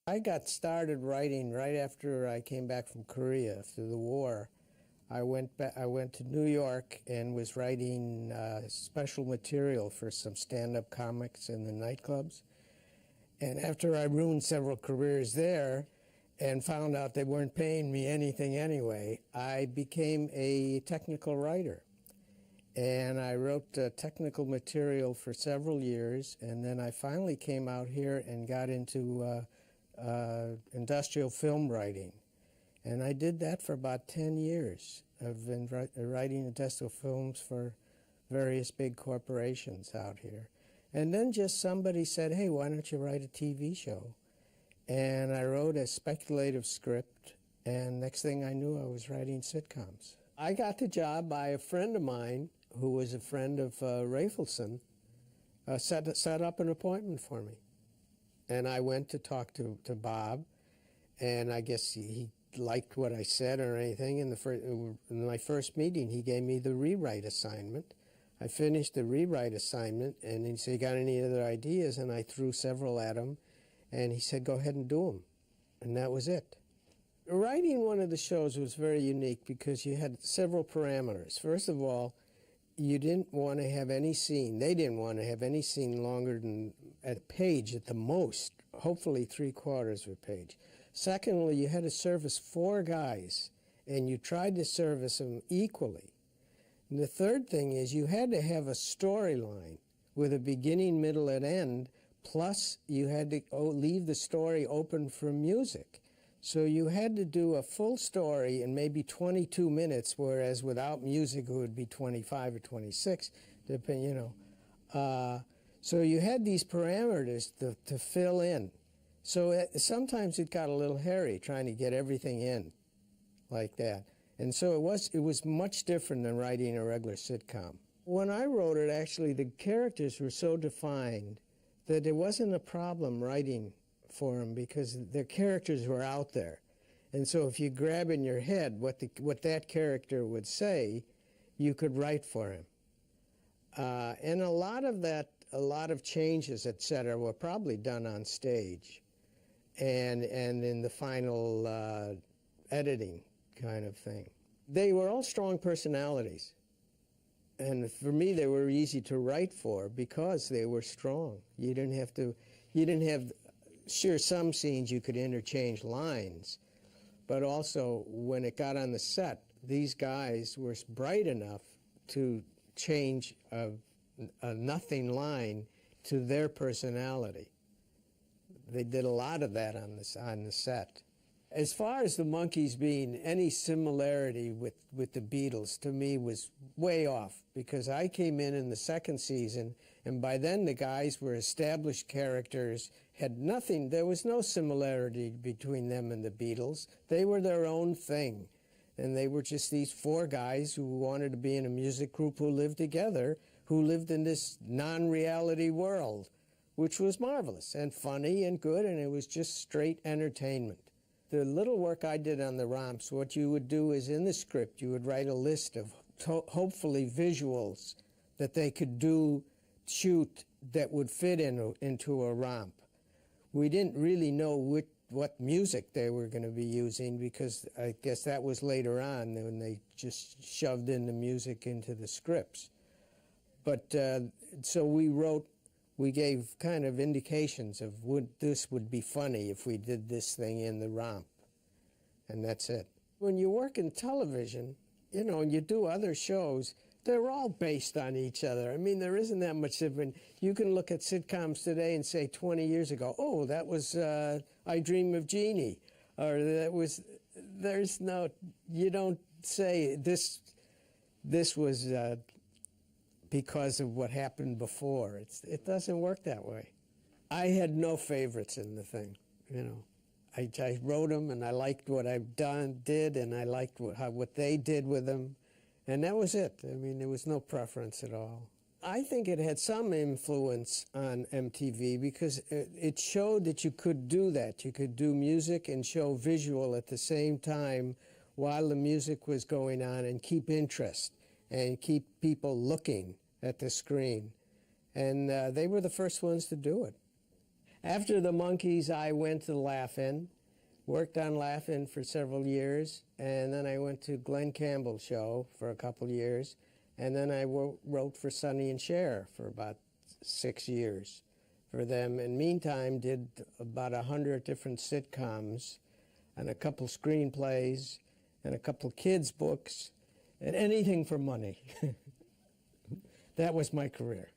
I got started writing right after I came back from Korea after the war. I went to New York and was writing special material for some stand-up comics in the nightclubs. And after I ruined several careers there and found out they weren't paying me anything anyway, I became a technical writer. And I wrote technical material for several years, and then I finally came out here and got into industrial film writing. And I did that for about 10 years. I've been writing industrial films for various big corporations out here. And then just somebody said, hey, why don't you write a TV show? And I wrote a speculative script, and next thing I knew, I was writing sitcoms. I got the job by a friend of mine who was a friend of Rafelson, set up an appointment for me. And I went to talk to Bob, and I guess he liked what I said or anything. In my first meeting, he gave me the rewrite assignment. I finished the rewrite assignment, and he said, you got any other ideas? And I threw several at him, and he said, go ahead and do them. And that was it. Writing one of the shows was very unique because you had several parameters. First of all, you didn't want to have any scene. They didn't want to have any scene longer than a page at the most, hopefully 3/4 of a page. Secondly, you had to service 4 guys, and you tried to service them equally. And the third thing is you had to have a storyline with a beginning, middle, and end, plus you had to leave the story open for music. So you had to do a full story in maybe 22 minutes, whereas without music it would be 25 or 26, depending, you know. So you had these parameters to fill in. So sometimes it got a little hairy trying to get everything in like that. And so it was much different than writing a regular sitcom. When I wrote it, actually, the characters were so defined that it wasn't a problem writing for them because their characters were out there. And so if you grab in your head what that character would say, you could write for him. And a lot of changes, et cetera, were probably done on stage and in the final editing kind of thing. They were all strong personalities. And for me, they were easy to write for because they were strong. You didn't have sure, some scenes you could interchange lines, but also when it got on the set, these guys were bright enough to change a nothing line to their personality. They did a lot of that on the set. As far as the Monkees being any similarity with the Beatles, to me was way off, because I came in the second season, and by then the guys were established characters, had nothing, there was no similarity between them and the Beatles. They were their own thing, and they were just these 4 guys who wanted to be in a music group who lived together, who lived in this non-reality world, which was marvelous and funny and good, and it was just straight entertainment. The little work I did on the romps, what you would do is in the script, you would write a list of hopefully visuals that they could shoot that would fit into a romp. We didn't really know what music they were going to be using, because I guess that was later on when they just shoved in the music into the scripts. But so we gave kind of indications of this would be funny if we did this thing in the romp, and that's it. When you work in television, you know, and you do other shows, they're all based on each other. I mean, there isn't that much different. You can look at sitcoms today and say 20 years ago, oh, that was I Dream of Jeannie, or there's no, you don't say this was because of what happened before. It doesn't work that way. I had no favorites in the thing, you know. I wrote them, and I liked what I've did, and I liked what they did with them, and that was it. I mean, there was no preference at all. I think it had some influence on MTV because it showed that you could do that. You could do music and show visual at the same time while the music was going on, and keep interest and keep people looking at the screen. And they were the first ones to do it. After the Monkees, I went to Laugh-In, worked on Laugh-In for several years, and then I went to Glenn Campbell's show for a couple years, and then I wrote for Sonny and Cher for about 6 years for them. And meantime, did about 100 different sitcoms and a couple screenplays and a couple kids' books and anything for money. That was my career.